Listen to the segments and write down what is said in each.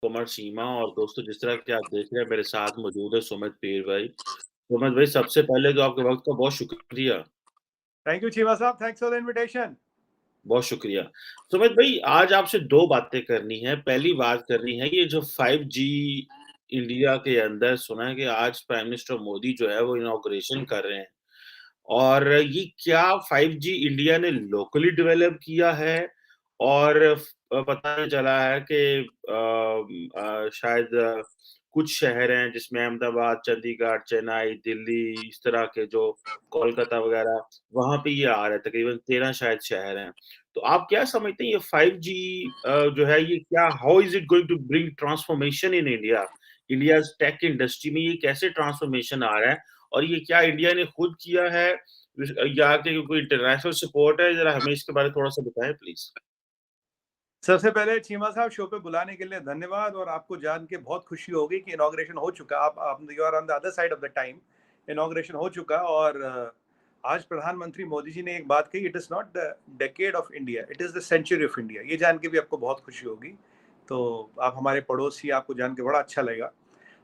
कुमार सीमा और दोस्तों जिस तरह कि आप देख रहे हैं मेरे साथ मौजूद है सुमित पीर भाई। सुमित भाई सबसे पहले तो आपके वक़्त का बहुत शुक्रिया, थैंक यू चीमा साहब, थैंक्स फॉर द इनविटेशन। बहुत शुक्रिया। सुमित भाई आज आपसे 2 बातें करनी है। पहली बात करनी है ये जो 5G इंडिया के अंदर सुना है कि आज प्राइम मिनिस्टर मोदी जो है वो इनॉग्रेशन कर रहे हैं। और ये क्या 5G इंडिया ने लोकली डेवलप किया है और पता चला है कि शायद कुछ शहर हैं जिसमें अहमदाबाद, चंडीगढ़, चेन्नई, दिल्ली इस तरह के जो कोलकाता वगैरह वहाँ पे ये आ रहा है, तकरीबन 13 शायद शहर हैं। तो आप क्या समझते हैं ये 5G जो है ये क्या how is it going to bring transformation in India? India's tech industry में ये कैसे ट्रांसफॉर्मेशन आ रहा है? और ये क्या इंडिया ने खुद किया है या कि कोई इंटरनेशनल सपोर्ट है? ज़रा हमें इसके बारे में थोड़ा-सा बताएँ प्लीज़। सबसे पहले चीमा साहब शो पे बुलाने के लिए धन्यवाद, और आपको जान के बहुत खुशी होगी कि इनॉग्रेशन हो चुका। आप you are on the other side of the time. Inauguration हो चुका, और आज प्रधानमंत्री मोदी जी ने एक बात कही, it is not the decade of India, it is the century of India. ये जान के भी आपको बहुत खुशी होगी। तो आप हमारे पड़ोसी, आपको जान के बड़ा अच्छा लगेगा।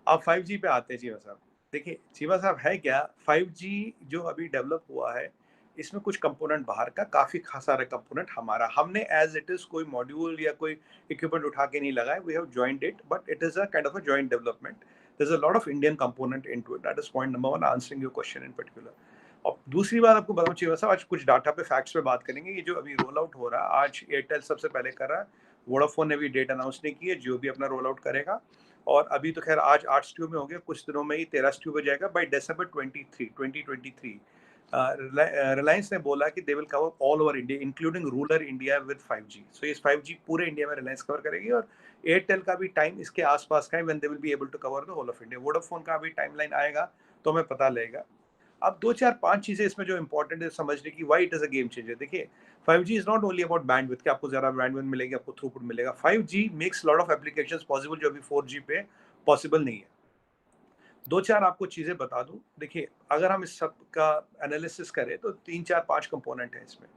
अब 5G पे आते हैं चीमा साहब। देखिए चीमा साहब, है क्या 5G जो अभी डेवलप हुआ है, इसमें कुछ कंपोनेंट बाहर का, काफ़ी सारा कंपोनेंट हमारा। हमने एज़ इट इज़ कोई मॉड्यूल या कोई इक्विपमेंट उठा के नहीं लगाया। We have joined it, but it is a kind of a joint development. There is a lot of Indian component into it. That is point number 1 answering your question in particular. और दूसरी बात आपको बताऊँ चीमा साहब, आज कुछ data पे, facts पे बात करेंगे। ये जो अभी रोल आउट हो रहा है, आज एयरटेल सबसे पहले कर रहा है। वोडाफोन ने भी डेट अनाउंस नहीं की है, जियो भी अपना रोल आउट करेगा। और अभी तो खैर आज 8 स्ट्यू में हो गया, कुछ दिनों में ही 13 स्ट्यू पे जाएगा बाय दिसंबर 2023। रिलायंस ने बोला कि they will cover all over India including rural India with 5G। सो इस 5G पूरे इंडिया में रिलायंस कवर करेगी, और एयरटेल का भी टाइम इसके आसपास का है, when they will be able to cover the whole of India. Vodafone का भी टाइमलाइन आएगा तो हमें पता लगेगा। अब 2 4 5 चीजें इसमें जो इंपॉर्टेंट है समझने की, why it is a game changer. देखिए 5G is not only about bandwidth, कि आपको ज़्यादा बैंडविड्थ मिलेगी, आपको थ्रूपुट मिलेगा। 5G makes lot of applications possible जो अभी 4G पे पॉसिबल नहीं है। 2 4 आपको चीज़ें बता दूं। देखिए अगर हम इस सब का एनालिसिस करें तो 3 4 5 कंपोनेंट है इसमें।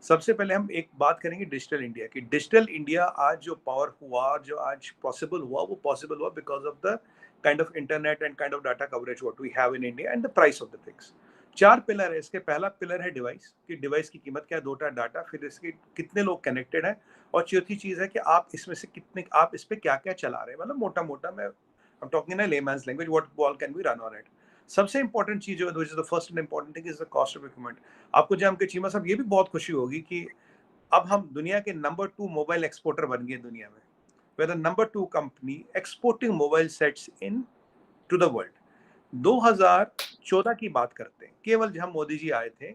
सबसे पहले हम एक बात करेंगे डिजिटल इंडिया की। डिजिटल इंडिया आज जो पावर हुआ, जो आज पॉसिबल हुआ, वो पॉसिबल हुआ because of the kind of internet and kind of data coverage what we have in India and the price of the things. 4 pillar है इसके। पहला पिलर है डिवाइस, कि डिवाइस की कीमत क्या है, दूसरा डाटा, फिर इसके कितने लोग कनेक्टेड हैं, और चौथी चीज़ है कि आप इसमें से कितने, आप इस पे क्या क्या चला रहे हैं। मतलब मोटा मोटा मैं I'm talking in a layman's language, what all can be run on it. सबसे इंपॉर्टेंट चीज जो, which is the first and important thing, is the cost of equipment. आपको जान के चीमा साहब ये भी बहुत खुशी होगी कि अब हम दुनिया के नंबर 2 मोबाइल एक्सपोर्टर बन गए दुनिया में। We're the number 2 company exporting mobile sets in to the world. 2014 की बात करते हैं, केवल जब मोदी जी आए थे,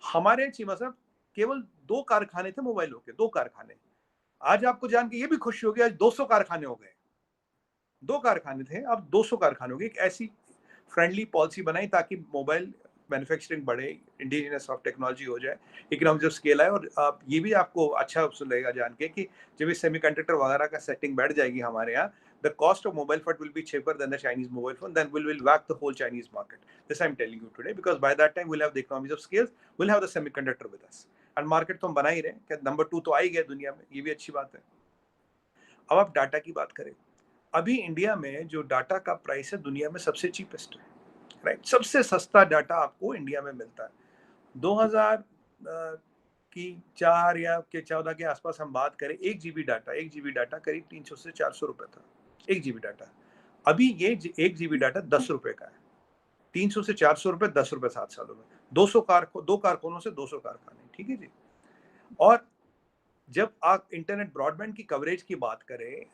हमारे चीमा साहब केवल 2 कारखाने थे मोबाइलों के, 2 कारखाने। आज आपको जान के ये भी खुशी होगी, आज 200 कारखाने हो गए। 2 कारखाने थे, अब 200 कारखानों की। एक ऐसी फ्रेंडली पॉलिसी बनाई ताकि मोबाइल मैन्युफैक्चरिंग बढ़े, इंडिजिनस ऑफ टेक्नोलॉजी हो जाए, इकोनॉमिक्स ऑफ स्केल आए। और ये भी आपको अच्छा लगेगा जान के कि जब इस सेमीकंडक्टर वगैरह का सेटिंग बैठ जाएगी हमारे यहाँ, the cost of mobile phone will be cheaper than the Chinese mobile phone. Then we'll whack the whole Chinese market. This I'm telling you today, because by that time we'll have the economies of scales, we'll have the semiconductor with us. And market तो हम बना ही रहे हैं, number 2 तो आ ही गया दुनिया में, ये भी अच्छी बात है। अब आप डाटा की बात करें, अभी इंडिया में जो डाटा का प्राइस है दुनिया में सबसे चीपेस्ट है, राइट। सबसे सस्ता डाटा आपको इंडिया में मिलता है। 2000 की 4 या के 14 के आसपास हम बात करें, 1 GB डाटा करीब 300 से 400 रुपए था। 1 GB डाटा, अभी ये 1 GB डाटा 10 रुपए का है। 300 से 400 रुपए, 10 रुपए 7 सालों में। 2 कारखानों से 200 कारखाने, ठीक है जी। और जब आप इंटरनेट ब्रॉडबैंड की कवरेज की बात करें,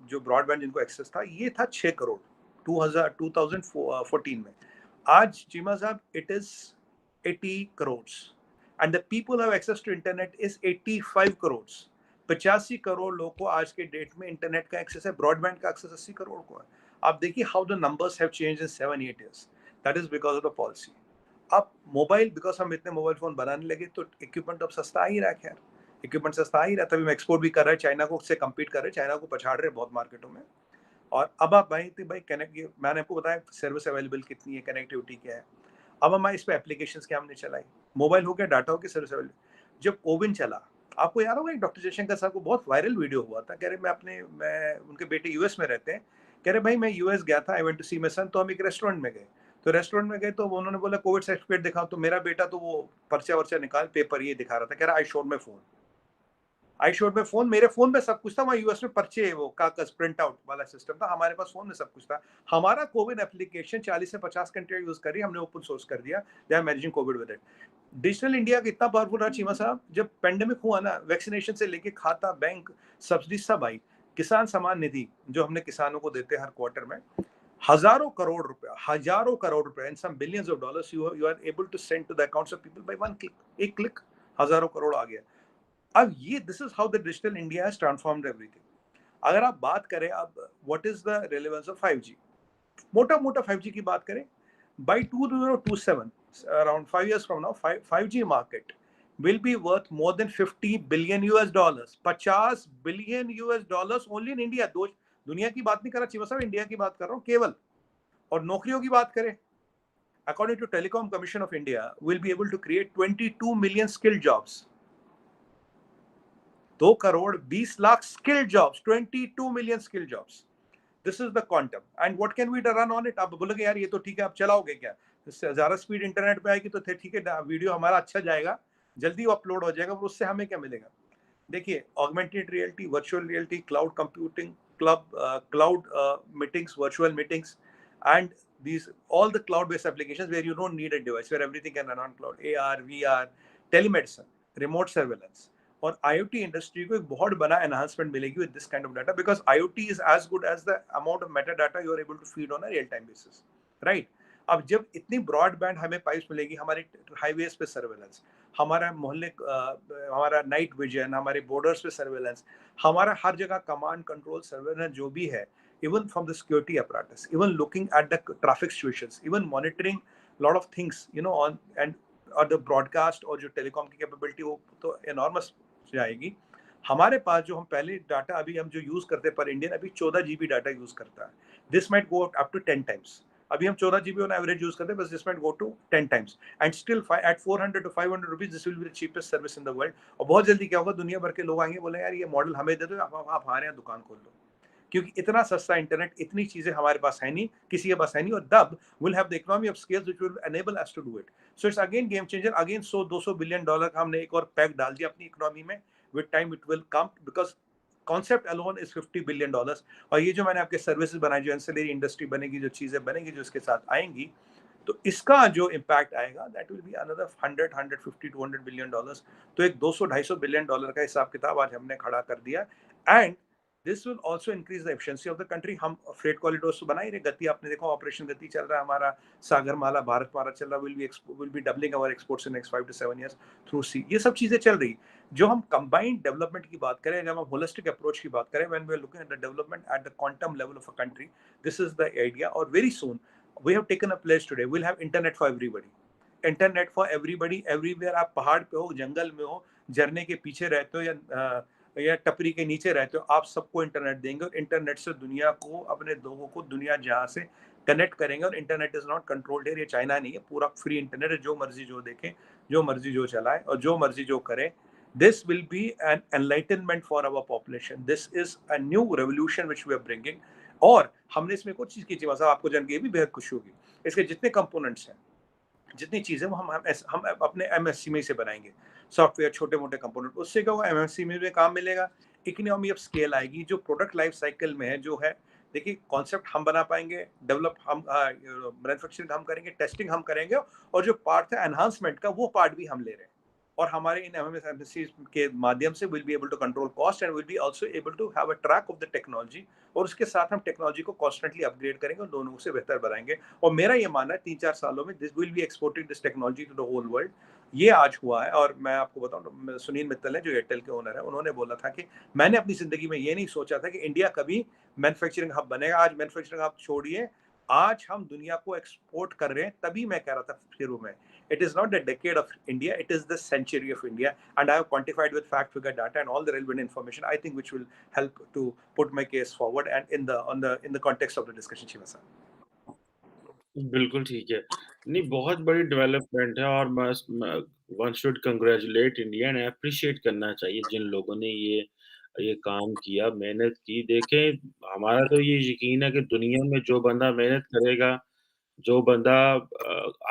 जो ब्रॉडबैंड जिनको एक्सेस था, ये था 6 करोड़ 2014 में। आज चीमा साहब it is 80 crore, and the people have access to internet is 85 crore. 85 crore लोगों को आज के डेट में इंटरनेट का एक्सेस है, ब्रॉडबैंड का एक्सेस 80 करोड़ को है। आप देखिए how the numbers have changed in 7 8 years। That is because of the policy. अब मोबाइल, बिकॉज हम इतने मोबाइल फोन बनाने लगे तो इक्विपमेंट अब सस्ता आ ही रहा है। खैर इक्विपमेंट सस्ता आ ही रहा, तभी हम एक्सपोर्ट भी कर रहे हैं, चाइना को से कम्पीट कर रहे हैं, चाइना को पछाड़ रहे हैं बहुत मार्केटों में। और अब आप भाई कनेक्ट, मैंने आपको बताया सर्विस अवेलेबल कितनी है, कनेक्टिविटी क्या है। अब हमारे इस पे एप्लीकेशंस क्या हमने चलाई, मोबाइल हो गया, डाटा हो गया, सर्विस अवेलेबल। जब कोविन चला, आपको याद होगा, एक डॉक्टर जयशंकर साहब को बहुत वायरल वीडियो हुआ था, कह रहे मैं उनके बेटे यूएस में रहते हैं, कह रहे भाई मैं यूएस गया था, I went to see my son, तो हम एक रेस्टोरेंट में गए, तो रेस्टोरेंट में गए तो उन्होंने बोला कोविड सर्टिफिकेट दिखाओ, तो मेरा बेटा तो वो पर्चा वर्चा निकाल पेपर ये दिखा रहा था, कह रहा आई शोड माई फोन, मेरे फोन में सब कुछ था, वहाँ यूएस में पर्चे वो कागज प्रिंट आउट वाला सिस्टम था, हमारे पास फोन में सब कुछ था। हमारा कोविड एप्लीकेशन 40 से 50 कंट्री यूज करी, हमने ओपन सोर्स कर दिया, they are managing Covid with it. Digital India कितना पावरफुल रहा चीमा साहब, जब पेंडेमिक हुआ ना, वैक्सीनेशन से लेके खाता, बैंक, सब्सिडी सब आई। किसान सम्मान निधि जो हमने किसानों को देते हैं हर क्वार्टर में, हजारों करोड़ रुपए and some billions of dollars you are able to send to the accounts of people by one click, एक क्लिक हजारों करोड़ आ गया। अब ये this is how the digital India has transformed everything. अगर आप बात करें अब what is the relevance of 5G, मोटा मोटा 5G की बात करें, by 2027, around 5 years from now, 5G market will be worth more than 50 billion US dollars, 50 billion US dollars only in India. दो दुनिया की बात नहीं कर रहा चीमा साहब, इंडिया की बात कर रहा हूँ केवल। और नौकरियों की बात करें, according to telecom commission of India will be able to create 22 million skilled jobs, 2 crore 20 lakh skilled jobs, 22 million skilled jobs. This is the quantum and what can we run on it. आप बोलोगे यार ये तो ठीक है, आप चलाओगे क्या, इससे ज्यादा स्पीड इंटरनेट पे आएगी तो ठीक है, वीडियो हमारा अच्छा जाएगा, जल्दी अपलोड हो जाएगा, पर उससे हमें क्या मिलेगा। देखिए, augmented reality, virtual reality, cloud computing, cloud meetings, virtual meetings, and these all the cloud based applications where you don't need a device, where everything can run on cloud, AR, VR, telemedicine, remote surveillance, और IoT industry को एक बहुत बड़ा enhancement मिलेगी with this kind of data, because IoT is as good as the amount of meta data you are able to feed on a real time basis, right. अब जब इतनी broadband हमें pipes मिलेगी, हमारे हाईवेज पे surveillance, हमारा मोहल्ले हमारा नाइट विजन, हमारे बॉर्डर्स पे सर्वेलेंस, हमारा हर जगह कमांड कंट्रोल सर्वेलेंस जो भी है, even from the security apparatus, even looking at the traffic situations, even monitoring lot of things, you know, on and or the broadcast और जो टेलीकॉम की कैपेबिलिटी वो तो enormous जाएगी। हमारे पास जो हम पहले डाटा अभी हम जो यूज करते हैं पर इंडियन, अभी 14 GB डाटा यूज करता है, this might go up to 10 times. अभी हम 14 GB ऑन एवरेज यूज करते हैं, बस this might go to 10 times and still at 400 to 500 rupees this will be the cheapest service in the world. और बहुत जल्दी क्या होगा, दुनिया भर के लोग आएंगे, बोले यार ये मॉडल हमें दे दो, आप हमारे यहाँ दुकान खोल लो, क्योंकि इतना सस्ता इंटरनेट, इतनी चीजें हमारे पास है नहीं, किसी के पास है नहीं, और तब will have the economy of scales which will enable us to do it. So it's again game changer, again 100-200 billion dollar का हमने एक और पैक डाल दिया अपनी इकोनॉमी में, with time it will come, because concept alone is 50 billion dollars. और ये जो मैंने आपके सर्विसेज बनाई, जो एंसिलरी इंडस्ट्री बनेगी, जो चीजें बनेगी जो इसके साथ आएंगी, तो इसका जो इम्पैक्ट आएगा that will be another 100, 150, 200 billion dollars. तो एक 200-250 बिलियन डॉलर का हिसाब किताब आज हमने खड़ा कर दिया। And this will also increase the efficiency of the country. हम फ्रेट कॉरिडोर्स तो बना ही रहे, गति आपने देखो, ऑपरेशन गति चल रहा है हमारा, सागरमाला, भारतमाला चल रहा, will be doubling our exports in next 5 to 7 years through sea. ये सब चीजें चल रही। जो हम कंबाइंड डेवलपमेंट की बात करें, जब हम होलिस्टिक अप्रोच की बात करें, when we are looking at the development at the quantum level of a country, this is the idea. और very soon we have taken a pledge today, we'll have internet for everybody, internet for everybody everywhere. आप पहाड़ पे हो, जंगल में हो, झरने के पीछे रहते हो या टपरी के नीचे रहते हो, आप सबको इंटरनेट देंगे, और इंटरनेट से दुनिया को, अपने लोगों को दुनिया जहाँ से कनेक्ट करेंगे। और इंटरनेट इज नॉट कंट्रोल्ड है, ये चाइना नहीं है, पूरा फ्री इंटरनेट है, जो मर्जी जो देखें, जो मर्जी जो चलाए और जो मर्जी जो करे। This will be an enlightenment for our population, this is a new revolution which we are bringing. और हमने इसमें कुछ चीज की थी, आपको जान के ये भी बेहद खुशी होगी, इसके जितने कंपोनेंट्स हैं, जितनी चीजें वो हम अपने एमएससी में से बनाएंगे, सॉफ्टवेयर, छोटे मोटे कंपोनेंट। उससे क्या होगा, एमएससी में भी काम मिलेगा, इकोनॉमी ऑफ स्केल आएगी, जो प्रोडक्ट लाइफ साइकिल में है जो है। देखिए, कॉन्सेप्ट हम बना पाएंगे, डेवलप हम, मैन्युफैक्चरिंग हम करेंगे, टेस्टिंग हम करेंगे, और जो पार्ट है एनहांसमेंट का, वो पार्ट भी हम ले रहे हैं। और हमारे इन एमएससी के माध्यम से will be able to control cost and will be also able to have a track of the technology. और उसके साथ हम टेक्नोलॉजी को कॉन्स्टेंटली अपग्रेड करेंगे और दोनों से बेहतर बनाएंगे। और मेरा ये मानना है 3-4 सालों में this will be exported this technology to the whole world. ये आज हुआ है। और मैं आपको बताऊं, सुनील मित्तल है जो एयरटेल के ओनर है, उन्होंने बोला था कि मैंने अपनी जिंदगी में ये नहीं सोचा था कि इंडिया कभी मैन्युफैक्चरिंग हब बनेगा। आज मैन्युफैक्चरिंग हब छोड़िए, आज हम दुनिया को एक्सपोर्ट कर रहे हैं। तभी मैं कह रहा था शुरू में, it is not the decade of India, it is the century of India, and I have quantified with fact figure data and all the relevant information, I think, which will help to put my case forward and in the context of the discussion, Shiva sir. बिल्कुल ठीक है। नहीं, बहुत बड़ी development है और one should congratulate India and appreciate करना चाहिए जिन लोगों ने ये काम किया, मेहनत की। देखें, हमारा तो ये यकीन है कि दुनिया में जो बंदा मेहनत करेगा, जो बंदा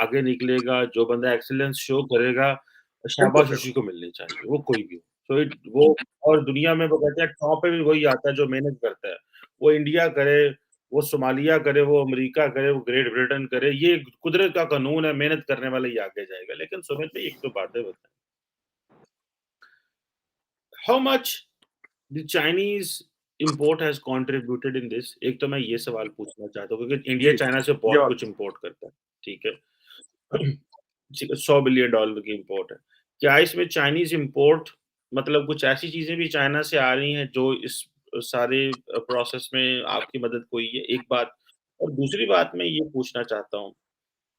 आगे निकलेगा, जो बंदा एक्सीलेंस शो करेगा, बिल्कुल, शाबाश उसी बिल्कुल। को मिलनी चाहिए, वो कोई भी हो। सो इट वो और दुनिया में वो कहते हैं टॉप पे भी वही आता है जो मेहनत करता है। वो इंडिया करे, वो सोमालिया करे, वो अमेरिका करे, वो ग्रेट ब्रिटेन करे, ये कुदरत का कानून है, मेहनत करने वाला ही आगे जाएगा। लेकिन सुमित भाई एक तो बातें बताएँ, how much the Chinese import has contributed in this? एक तो मैं ये सवाल पूछना चाहता हूँ क्योंकि इंडिया जी, चाइना से बहुत जवाब कुछ इम्पोर्ट करता है, ठीक है? जी, $100 बिलियन डॉलर की इम्पोर्ट है। क्या इसमें चाइनीज़ इम्पोर्ट मतलब कुछ ऐसी चीज़ें भी चाइना से आ रही हैं जो इस सारे प्रोसेस में आपकी मदद हुई है? एक बात और दूसरी बात मैं ये पूछना चाहता हूँ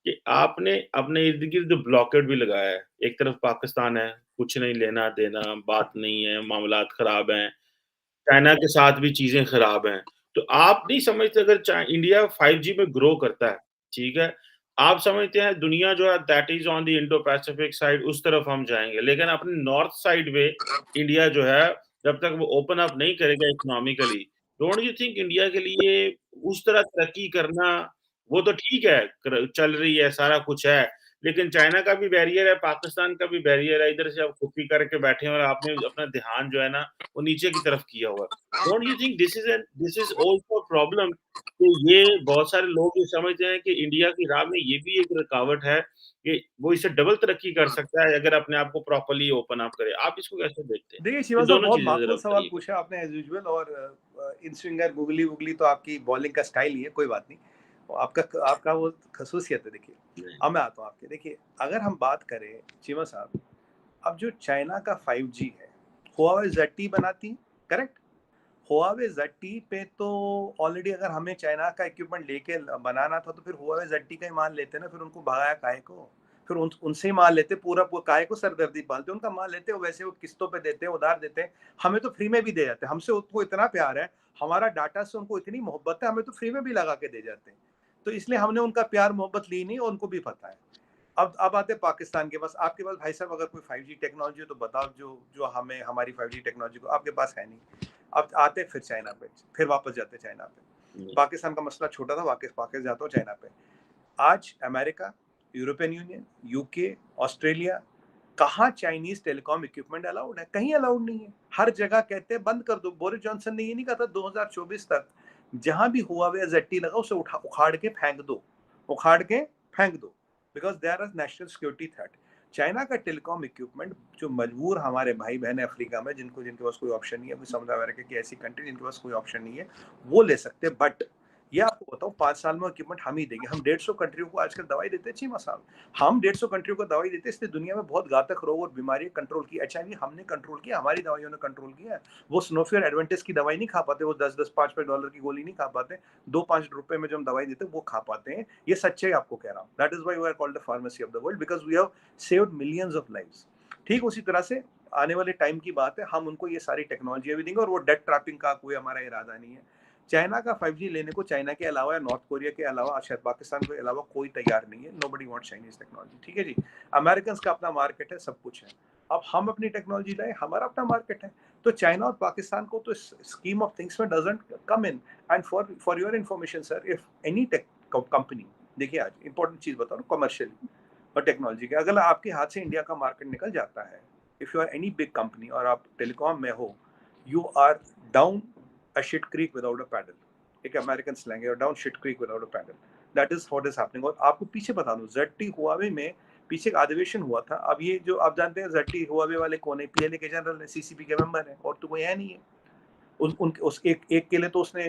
कि आपने अपने इर्द-गिर्द ब्लॉकेड भी लगाया है। एक तरफ पाकिस्तान है, कुछ नहीं लेना-देना, बात नहीं है, मामलात खराब हैं। चाइना के साथ भी चीज़ें खराब हैं। तो आप नहीं समझते अगर इंडिया 5G में ग्रो करता है, ठीक है? आप समझते हैं दुनिया जो है that is on the Indo Pacific side उस तरफ हम जाएँगे। लेकिन अपने नॉर्थ साइड में इंडिया जो है जब तक वो ओपन अप नहीं करेगा economically, don't you think India के लिए उस तरह तरक्की करना वो तो ठीक है, चल रही है, सारा कुछ है। लेकिन चाइना का भी बैरियर है, पाकिस्तान का भी बैरियर है, इधर से आप खुफी करके बैठे हैं और आपने अपना ध्यान जो है ना वो नीचे की तरफ किया हुआ है। Don't you think this is also a problem कि ये बहुत सारे लोग ये समझते हैं कि इंडिया की राह में ये भी एक रुकावट है कि वो इससे डबल तरक्की कर सकता है अगर अपने आप को प्रॉपर्ली ओपन अप करे। आप इसको कैसे देखते हैं? देखिए ये शिवा साहब दोनों बहुत चीज़ें ज़रा माकूल सवाल बताइएगा। पूछा आपने एज़ यूजुअल और इन स्विंगर गूगली-वूगली तो आपकी बॉलिंग का स्टाइल ही है, कोई बात नहीं। वो आपका आपका वो ख़ुसूसियत है देखिए। जी, अब मैं आता हूँ आपके देखिए, अगर हम बात करें शिवा साहब, अब जो चाइना का 5G है, हुआवे ज़ेड बनाती है, करेक्ट? हुआवे ज़ेड पे तो ऑलरेडी अगर हमें चाइना का इक्विपमेंट लेके बनाना था तो फिर हुआवे ज़ेड का ही माल लेते ना, फिर उनको भगाया काहे को? फिर उनसे ही माल लेते पूरा काहे को सरदर्दी पालते, उनका माल लेते हो वैसे वो किस्तों पे देते हैं, उधार देते हैं, हमें तो फ्री में भी दे जाते हैं, हमसे उनको इतना प्यार है, हमारा डाटा से उनको इतनी मोहब्बत है, हमें तो फ्री में भी लगा के दे जाते हैं। तो इसलिए हमने उनका प्यार मोहब्बत ली नहीं और उनको भी पता है। अब आते हैं पाकिस्तान के पास, आपके पास भाई साहब अगर कोई 5G टेक्नोलॉजी हो तो बताओ जो जो हमें हमारी 5G टेक्नोलॉजी को आपके पास है नहीं। अब आते हैं फिर चाइना पे, फिर वापस जाते हैं चाइना पे। जी, पाकिस्तान का मसला छोटा था, वापस वापस जाता हूँ चाइना पे। आज America, European union, UK, Australia, कहाँ चाइनीज टेलीकॉम इक्विपमेंट अलाउड है? कहीं अलाउड नहीं है। हर जगह कहते हैं बंद कर दो। बोरिस जॉनसन ने ये नहीं कहा था 2024 तक जहां भी हुआवे या जेटी लगा उसे उखाड़ के फेंक दो, उखाड़ के फेंक दो, because they are national security threat. China का टेलीकॉम इक्विपमेंट जो मजबूर हमारे भाई बहन अफ्रीका में जिनको जिनके पास कोई ऑप्शन नहीं है, साउथ अमेरिका की ऐसी कंट्री जिनके पास कोई ऑप्शन नहीं है, वो ले सकते हैं। बट ये आपको बताऊं 5 साल में इक्विपमेंट हम ही देंगे। हम 150 कंट्रियों को आजकल दवाई देते हैं चीमा साहब। हम 150 कंट्रियों को दवाई देते हैं, इसलिए दुनिया में बहुत घातक रोग और बीमारियां कंट्रोल की। एचआईवी हमने कंट्रोल किया, हमारी दवाइयों ने कंट्रोल किया। वो स्नोफियर एडवेंटिस की दवाई नहीं खा पाते, वो 10-10 5-5 डॉलर की गोली नहीं खा पाते, 2-5 रुपए में जो हम दवाई देते हैं वो खा पाते हैं। ये सच्चाई आपको कह रहा हूँ। That is why we are called the pharmacy of the world, because we have saved millions of lives. ठीक उसी तरह से आने वाले टाइम की बात है, हम उनको ये सारी टेक्नोलॉजी भी देंगे और वो डेट ट्रैपिंग का कोई हमारा इरादा नहीं है। चाइना का 5G लेने को चाइना के अलावा या नॉर्थ कोरिया के अलावा शायद पाकिस्तान के अलावा कोई तैयार नहीं है। नोबडी वांट्स चाइनीज टेक्नोलॉजी, ठीक है जी। अमेरिकन का अपना मार्केट है, सब कुछ है। अब हम अपनी टेक्नोलॉजी लाए, हमारा अपना मार्केट है। तो चाइना और पाकिस्तान को तो स्कीम ऑफ थिंग्स में doesn't come in. And for your information sir, if any tech company, देखिए आज इंपॉर्टेंट चीज बता रहा हूँ कमर्शियली और टेक्नोलॉजी के, अगर आपके हाथ से इंडिया का मार्केट निकल जाता है, if you are any big company और आप टेलीकॉम में हो, you are down a shit creek without a paddle। एक अमेरिकन स्लैंग है, down shit creek without a paddle. That is what is happening. और आपको पीछे बता दूं, जेटी हुआवे में पीछे एक अधिवेशन हुआ था। अब ये जो आप जानते हैं जेटी हुआवे वाले कौन है, पीएलए के जनरल है, सीसीपी के मेंबर है, और तो कोई है नहीं है। उस एक के लिए तो उसने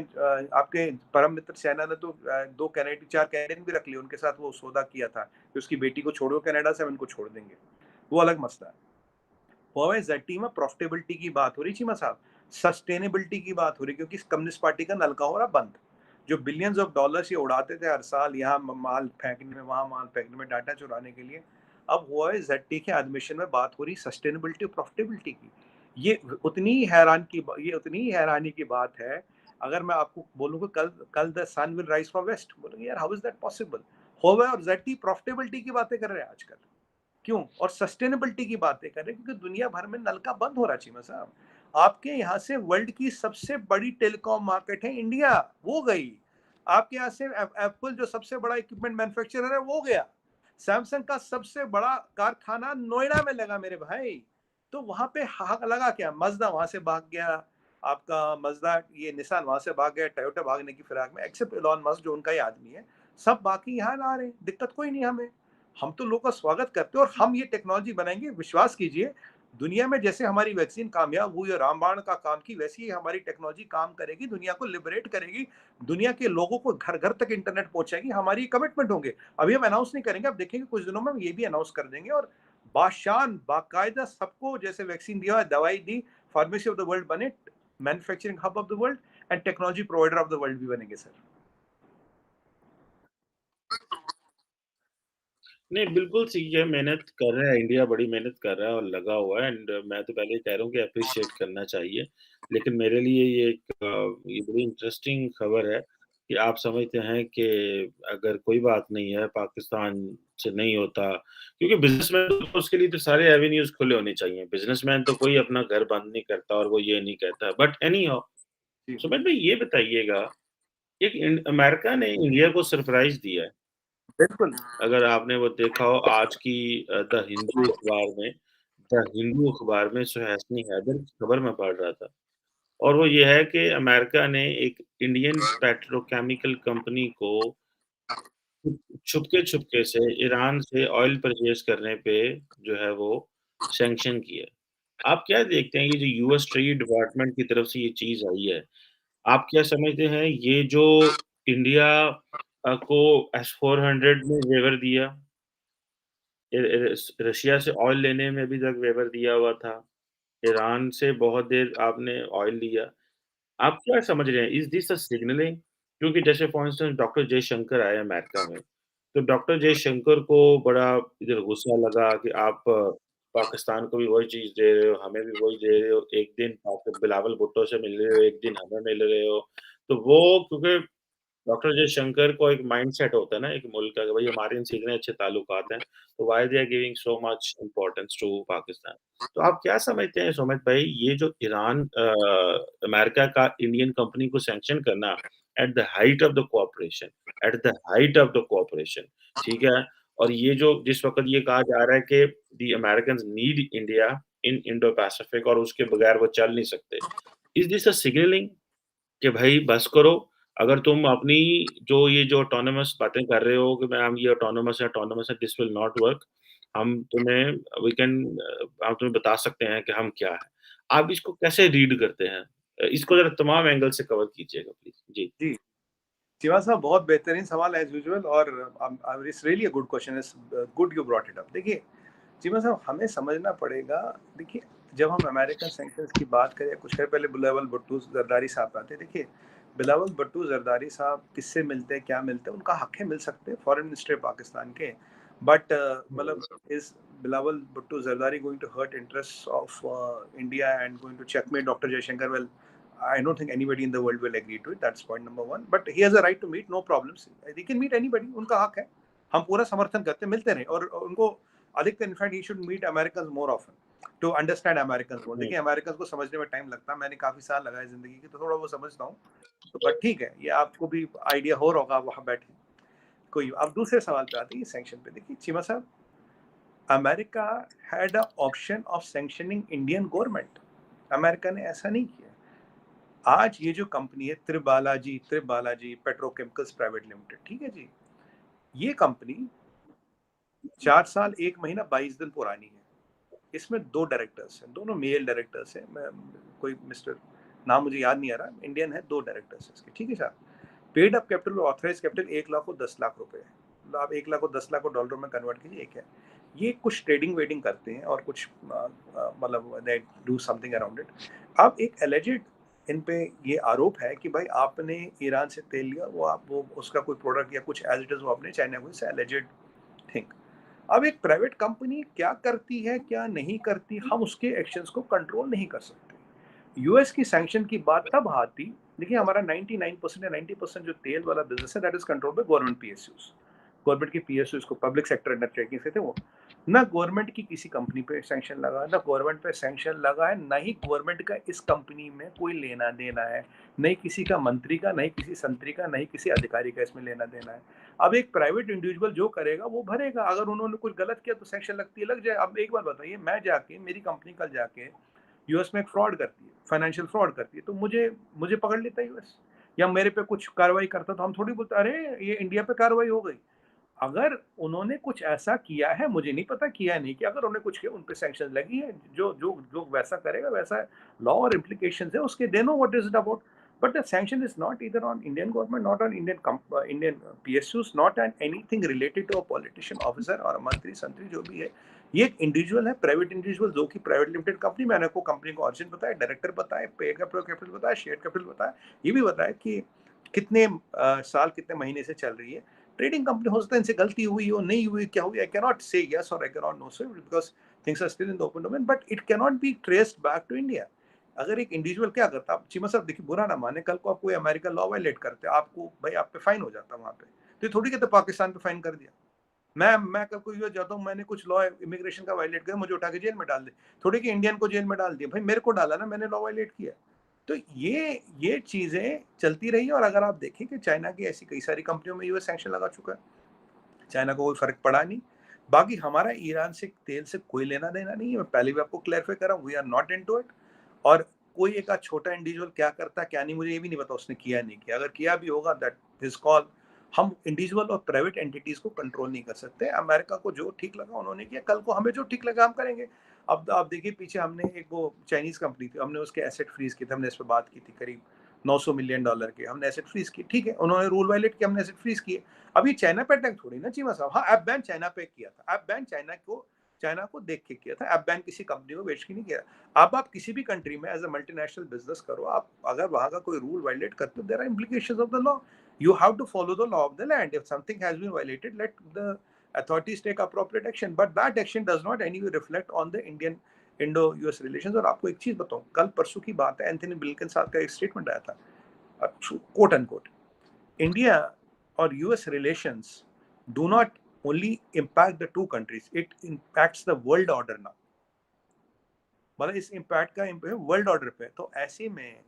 आपके परम मित्र सेना ने तो 2 कैनेडियन 4 कैनेडियन भी रख लिए, उनके साथ वो सौदा किया था कि उसकी बेटी को छोड़ो कनाडा से, हम इनको छोड़ देंगे। वो अलग मसला है। हुआवे जेटी में प्रॉफिटेबिलिटी की बात हो रही चीमा साहब, सस्टेनेबिलिटी की बात हो रही, क्योंकि कम्युनिस्ट पार्टी का नलका हो रहा बंद। जो बिलियंस ऑफ डॉलर्स ये उड़ाते थे हर साल, यहाँ माल फेंकने में, वहां माल फेंकने में, डाटा चुराने के लिए, अब हुआवे जेटी के एडमिशन में बात हो रही सस्टेनेबिलिटी और प्रॉफिटेबिलिटी की। ये उतनी ही हैरानी की बात है। अगर मैं आपको बोलूँ कि कल कल the sun will rise from west, बोलेंगे यार how is that possible. Huawei और जेटी प्रॉफिटेबिलिटी की बातें कर रहे हैं आजकल। क्यों? और सस्टेनेबिलिटी की बातें कर रहे हैं क्योंकि दुनिया भर में नलका बंद हो रहा है चीमा साहब। आपके यहाँ से वर्ल्ड की सबसे बड़ी टेलीकॉम मार्केट है इंडिया, वो गई। आपके यहाँ से एप्पल जो सबसे बड़ा इक्विपमेंट मैन्युफैक्चरर है वो गया। सैमसंग का सबसे बड़ा कारखाना नोएडा में लगा मेरे भाई। तो वहां पे हाथ लगा क्या? मजदा वहां से भाग गया, आपका मजदा ये निसान वहां से भाग गया, टोयोटा भागने की फिराक में, एक्सेप्ट इलॉन मस्क जो उनका ही आदमी है। सब बाकी यहाँ ला रहे हैं, दिक्कत कोई नहीं हमें। हम तो लोग का स्वागत करते हैं और हम ये टेक्नोलॉजी बनाएंगे। विश्वास कीजिए, दुनिया में जैसे हमारी वैक्सीन कामयाब हुई और रामबाण का काम की, वैसी ही हमारी टेक्नोलॉजी काम करेगी, दुनिया को लिबरेट करेगी, दुनिया के लोगों को घर घर तक इंटरनेट पहुंचाएगी। हमारी कमिटमेंट होंगे। अभी हम अनाउंस नहीं करेंगे, अब देखेंगे कुछ दिनों में हम ये भी अनाउंस कर देंगे और बाशान बाकायदा सबको जैसे वैक्सीन दिया, दवाई दी, फार्मेसी ऑफ द वर्ल्ड बने, manufacturing hub of the world and technology provider of the world भी बनेंगे सर। नहीं, बिल्कुल सही है, मेहनत कर रहा है इंडिया, बड़ी मेहनत कर रहा है और लगा हुआ है एंड मैं तो पहले ही कह रहा हूँ कि एप्रिशिएट करना चाहिए। लेकिन मेरे लिए ये एक ये बड़ी इंटरेस्टिंग खबर है कि आप समझते हैं कि अगर कोई बात नहीं है, पाकिस्तान से नहीं होता क्योंकि बिज़नेसमैन तो उसके लिए तो सारे एवेन्यूज़ खुले होने चाहिए। बिज़नेसमैन तो कोई अपना घर बंद नहीं करता और वो ये नहीं कहता। बट एनी हाउ जी सुमित भाई ये बताइएगा, एक अमेरिका ने इंडिया को सरप्राइज़ दिया है। बिल्कुल। अगर आपने वो देखा हो आज की द हिंदू अखबार में सुहासिनी हैदर की खबर मैं पढ़ रहा था और वो ये है कि अमेरिका ने एक इंडियन पेट्रोकेमिकल कंपनी को छुपके-छुपके से ईरान से ऑयल परचेज़ करने पे जो है वो सैंक्शन किया। आप क्या देखते हैं ये जो यूएस ट्रेड डिपार्टमेंट की तरफ से ये चीज़ आई है, आप क्या समझते हैं ये जो इंडिया को एस-400 में वेवर दिया रशिया से ऑयल लेने में भी तक वेवर दिया हुआ था। ईरान से बहुत देर आपने ऑयल लिया। आप क्या समझ रहे हैं? Is this a signalling? क्योंकि जैसे फॉर इंस्टेंस डॉक्टर जयशंकर आए अमेरिका में, तो डॉक्टर जयशंकर को बड़ा इधर गुस्सा लगा कि आप पाकिस्तान को भी वही चीज़ दे रहे हो, हमें भी वही दे रहे हो। एक दिन बिलावल भुट्टो से मिल रहे हो, एक दिन हमें मिल रहे हो। तो वो क्योंकि डॉक्टर जयशंकर को एक माइंडसेट होता है ना एक मुल्क का कि भई हमारे इनसे इतने अच्छे ताल्लुकात हैं, तो why they are giving so much importance to Pakistan? तो आप क्या समझते हैं सुमित भाई ये जो ईरान अमेरिका का इंडियन कंपनी को सैंक्शन करना at the height of the cooperation ठीक है? और ये जो जिस वक़्त ये कहा जा रहा है कि the Americans need India in Indo Pacific और उसके बगैर वो चल नहीं सकते। इज़ दिस अ सिग्नलिंग कि भाई बस करो, अगर तुम अपनी जो ऑटोनॉमस बातें कर रहे हो कि मैं हम ये ऑटोनॉमस है, दिस विल नॉट वर्क। हम तुम्हें वी कैन हम तुम्हें बता सकते हैं कि हम क्या हैं। आप इसको कैसे रीड करते हैं? इसको ज़रा तमाम एंगल से कवर कीजिएगा प्लीज़। जी। जी, शिवा साहब बहुत बेहतरीन सवाल एज़ यूजुअल और it's really a good question, it's good you brought it up. देखिए, शिवा साहब हमें समझना पड़ेगा, देखिए जब हम अमेरिकन सैंक्शंस की बात करें, कुछ देर पहले बिलावल भुट्टो ज़रदारी साहब आते हैं, देखिए बिलावल भुट्टो ज़रदारी साहब किससे मिलते हैं, क्या मिलते हैं, उनका हक है, मिल सकते हैं, फॉरेन मिनिस्टर है पाकिस्तान के। बट मतलब is Bilawal Bhutto Zardari going to hurt interests of India and going to checkmate doctor Jaishankar? Well, I don't think anybody in the world will agree to it. That's point number one. But he has a right to meet, no problems. He can meet anybody. उनका हक है. हम पूरा समर्थन करते हैं, मिलते रहे और उनको अधिकतर in fact he should meet Americans more often to understand Americans more. हुँ, देखिए अमेरिकन को समझने में टाइम लगता है. मैंने काफी साल लगाए जिंदगी के, तो थोड़ा वो समझता हूँ. तो बट ठीक है, ये आपको भी आइडिया हो रहा होगा वहाँ बैठे. कोई अब दूसरे सवाल पे आते हैं सैंक्शन पे. देखिए चीमा साहब, America had a option of sanctioning Indian government. America ने ऐसा नहीं किया. आज ये जो कंपनी है त्रिबालाजी पेट्रोकेमिकल्स प्राइवेट लिमिटेड, ठीक है जी, ये कंपनी 4 साल 1 महीना 22 दिन पुरानी है. इसमें 2 डायरेक्टर्स हैं, दोनों मेल डायरेक्टर्स हैं. कोई मिस्टर, नाम मुझे याद नहीं आ रहा, इंडियन है. 2 डायरेक्टर्स हैं इसके, ठीक है साहब. पेड अप कैपिटल और ऑथराइज कैपिटल 1 लाख और 10 लाख रुपए है. मतलब आप 1 लाख और 10 लाख को डॉलर में कन्वर्ट कीजिए, एक है. ये कुछ ट्रेडिंग वेडिंग करते हैं और कुछ मतलब they do something around it. अब एक एलिजेड इन पे ये आरोप है कि भाई आपने ईरान से तेल लिया, वो उसका कोई प्रोडक्ट या कुछ एज इट इज वो आपने चाइना को, एलिजेड थिंग. अब एक प्राइवेट कंपनी क्या करती है क्या नहीं करती, हम उसके एक्शंस को कंट्रोल नहीं कर सकते. यूएस की सैंक्शन की बात तब आती, देखिए हमारा 99% या 90% जो तेल वाला बिजनेस है that is control by government PSUs. Government की पीएसयूज को, पब्लिक सेक्टर अंडरटेकिंग से थे वो, ना गवर्नमेंट की किसी कंपनी पे सैंक्शन लगा, ना गवर्नमेंट पे सैंक्शन लगा है, ना ही गवर्नमेंट का इस कंपनी में कोई लेना देना है, नहीं किसी का मंत्री का, नहीं किसी संतरी का, नहीं किसी अधिकारी का इसमें लेना देना है। अब एक प्राइवेट इंडिविजुअल जो करेगा वो भरेगा, अगर उन्होंने कुछ गलत किया तो सैंक्शन लगती है, लग जाए। अब एक बात बताइए, मैं जाके, मेरी कंपनी कल जाके यूएस में एक फ्रॉड करती है, फाइनेंशियल फ्रॉड करती है, तो मुझे मुझे पकड़ लेता है यूएस, या मेरे पे कुछ कार्रवाई करता, तो हम थोड़ी बोलते अरे ये इंडिया पे कार्रवाई हो गई। अगर उन्होंने कुछ ऐसा किया है, मुझे नहीं पता किया है नहीं किया, अगर उन्होंने कुछ किया उन पे सैंक्शन लगी है, जो जो जो वैसा करेगा वैसा लॉ और इम्प्लीकेशंस है उसके, they know what is it about. But the sanction is not either on Indian government, not on Indian PSUs, not on anything related to a politician, officer और मंत्री संतरी जो भी है। ये एक इंडिविजुअल है, प्राइवेट इंडिविजुअल, जो कि प्राइवेट लिमिटेड कंपनी, मैंने को कंपनी को ऑरिजिन बताया, डायरेक्टर बताया, पे कैपिटल बताया, शेयर कैपिटल बताया, ये भी बताया कि कितने साल कितने महीने से चल रही है। ट्रेडिंग कंपनी, हो सकता है इनसे गलती हुई हो, नहीं हुई, क्या हुई, I can not say yes और I can not no so, because things are still in the open domain, but it can not be traced back to India. अगर एक इंडिविजुअल क्या करता, आप चीमा साहब देखिए, बुरा ना माने, कल को आप कोई अमेरिकन लॉ वायलेट करते, आपको भाई आप पे फाइन हो जाता वहां पे, तो ये थोड़ी कहते पाकिस्तान पे फाइन कर दिया। मैं कल को यूएस जाता हूँ, मैंने कुछ लॉ इमिग्रेशन का वायलेट किया, मुझे उठा के जेल में डाल दे, थोड़ी कि इंडियन को जेल में डाल दिया, भाई मेरे को डाला ना, मैंने लॉ वायलेट किया। तो ये चीजें चलती रही, और अगर आप देखें कि चाइना की ऐसी कई सारी कंपनियों में यूएस सैंक्शन लगा चुका है, चाइना को कोई फर्क पड़ा नहीं। बाकी हमारा ईरान से तेल से कोई लेना देना नहीं है, मैं पहले भी आपको क्लैरिफाई कर रहा हूँ, we are not into it. और कोई एक आध छोटा इंडिविजुअल क्या करता है क्या नहीं, मुझे ये भी नहीं पता उसने किया नहीं किया, अगर किया भी होगा दैट हिज कॉल। हम इंडिविजुअल और प्राइवेट एंटिटीज को कंट्रोल नहीं कर सकते। अमेरिका को जो ठीक लगा उन्होंने किया, कल को हमें जो ठीक लगा हम करेंगे। अब आप देखिए, पीछे हमने एक वो चाइनीज कंपनी थी, हमने उसके एसेट फ्रीज किए थे, हमने इस पर बात की थी, करीब $900 मिलियन के हमने एसेट फ्रीज किए, ठीक है, उन्होंने रूल वायलेट किया, हमने एसेट फ्रीज किए। अभी चाइना पे अटैक थोड़ी ना चीमा साहब, हाँ ऐप बैन चाइना पे किया था, ऐप बैन चाइना को देख के किया था, ऐप बैन किसी कंपनी को बेच के नहीं किया। अब आप किसी भी कंट्री में एज अ मल्टीनेशनल बिजनेस करो, आप अगर वहां का कोई रूल वायलेट करते हो, there are implications of the law, you have to follow the law of the land. If something has been violated, let the authorities take appropriate action, but that action does not anyway reflect on the Indian Indo US relations. और आपको एक चीज बताऊं, कल परसों की बात है, एंथनी ब्लिंकन साहब का एक स्टेटमेंट आया था, कोट अनकोट, इंडिया और US relations do not only impact the two countries, it impacts the world order now। मतलब इस इम्पैक्ट का वर्ल्ड ऑर्डर पे। तो ऐसे में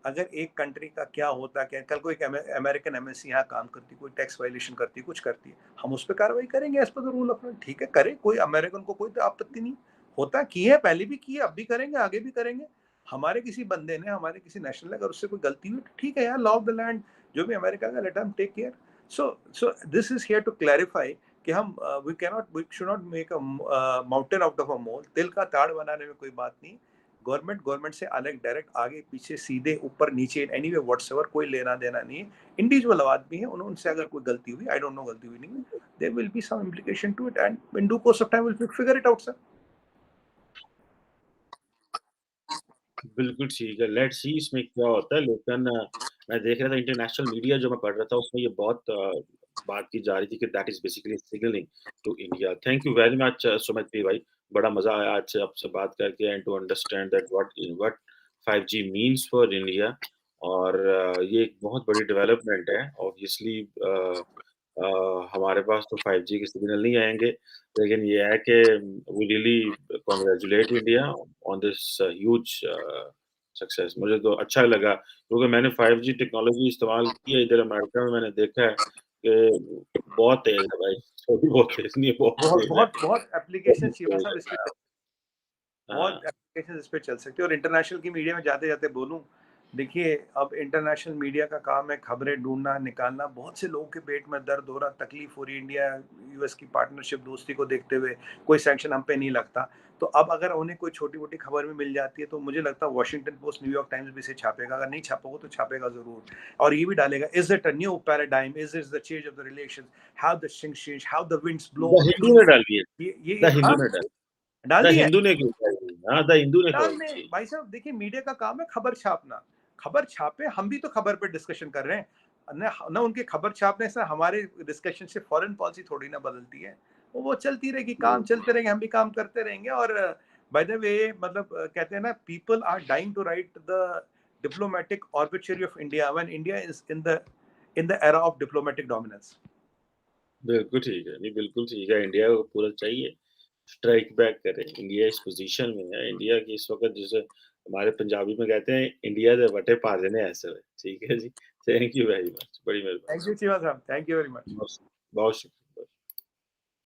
अगर एक कंट्री का क्या होता है, कल को एक अमेरिकन एमएससी यहाँ काम करती, कोई टैक्स वायलेशन करती, कुछ करती है, हम उस पर कार्रवाई करेंगे as per the rule of law, ठीक है, करे, कोई अमेरिकन को कोई तो आपत्ति नहीं। होता की है, पहले भी की है, अब भी करेंगे, आगे भी करेंगे। हमारे किसी बंदे ने, हमारे किसी नेशनल ने अगर उससे कोई गलती हुई तो ठीक है यार, लॉ ऑफ द लैंड, जो भी अमेरिका का, लेट हम take care. So this is here to clarify कि हम we should not make a mountain out of a mole, दिल का ताड़ बनाने में कोई बात नहीं। गवर्नमेंट से अलग, डायरेक्ट, आगे पीछे, सीधे, ऊपर नीचे, एनीवे व्हाटसएवर, कोई लेना देना नहीं है। इंडिविजुअल आदमी है, उनसे अगर कोई गलती हुई, आई डोंट नो गलती हुई नहीं, there will be some implication to it, and in due course of time will figure it out sir. बिल्कुल ठीक है, लेट्स सी इसमें क्या होता है, लेकिन मैं देख रहा था इंटरनेशनल मीडिया जो मैं पढ़ रहा था उसमें ये बहुत बात की जा रही थी कि that is basically signalling to India. Thank you very much Sumit भी भाई, बड़ा मज़ा आया आज से आपसे बात करके and to understand that what 5G means for India. और ये एक बहुत बड़ी डेवलपमेंट है ऑब्वियसली। हमारे पास तो 5G के सिग्नल नहीं आएँगे, लेकिन ये है कि we really congratulate India on this huge success. मुझे तो अच्छा लगा क्योंकि मैंने 5G टेक्नोलॉजी इस्तेमाल की है इधर अमेरिका में, मैंने देखा है कि बहुत तेज़ है भाई, थोड़ी बहुत तेज़ नहीं है, बहुत बहुत तेज़ है। बहुत बहुत एप्लीकेशन बहुत चीमा तेज़ साहब है। इस पे, बहुत हाँ, एप्लीकेशन इस पे चल सकती है। और इंटरनेशनल की मीडिया में जाते जाते बोलूं, देखिए अब इंटरनेशनल मीडिया का काम है खबरें ढूंढना, निकालना। बहुत से लोगों के पेट में दर्द हो रहा, तकलीफ हो रही, इंडिया यूएस की पार्टनरशिप, दोस्ती को देखते हुए कोई सैंक्शन हम पे नहीं लगता। तो अब अगर उन्हें कोई छोटी मोटी खबर भी मिल जाती है, तो मुझे लगता है वॉशिंगटन पोस्ट, न्यूयॉर्क टाइम्स भी इसे छापेगा, अगर नहीं छापोगे तो छापेगा जरूर। और ये भी डालेगा, is it a new paradigm, is is the change of the relation, how the things change, how the winds blow. The Hindu ने डाली है, ये द हिंदू हाँ, ने डाली, डाल द दी है। हिंदू ने क्यों डाली? हाँ, द हिंदू ने डाल खबर दें की। भाई साहब, देखिए मीडिया का काम है खबर छापना, खबर छापे, हम भी तो खबर पे डिस्कशन कर रहे हैं ना उनके खबर छापने से हमारे डिस्कशन से फॉरेन पॉलिसी थोड़ी ना बदलती है। वो चलती रहेगी, काम चलते रहेंगे, हम भी काम करते रहेंगे। और बाय द वे, मतलब कहते हैं ना, people are dying to write the diplomatic obituary of India when India is in the era of diplomatic dominance. बिल्कुल ठीक है। नहीं, बिल्कुल ठीक है, इंडिया को पूरा चाहिए, स्ट्राइक बैक करे। इंडिया इस पोज़ीशन में है, इंडिया की इस वक़्त जिसे हमारे पंजाबी में कहते हैं, इंडिया दे वटे पा देने ऐसे में। ठीक है जी, थैंक यू वेरी मच, बड़ी थैंक मेहरबानी। यू चीमा साहब, थैंक यू वेरी मच। बहुत बहुत शुक्रिया।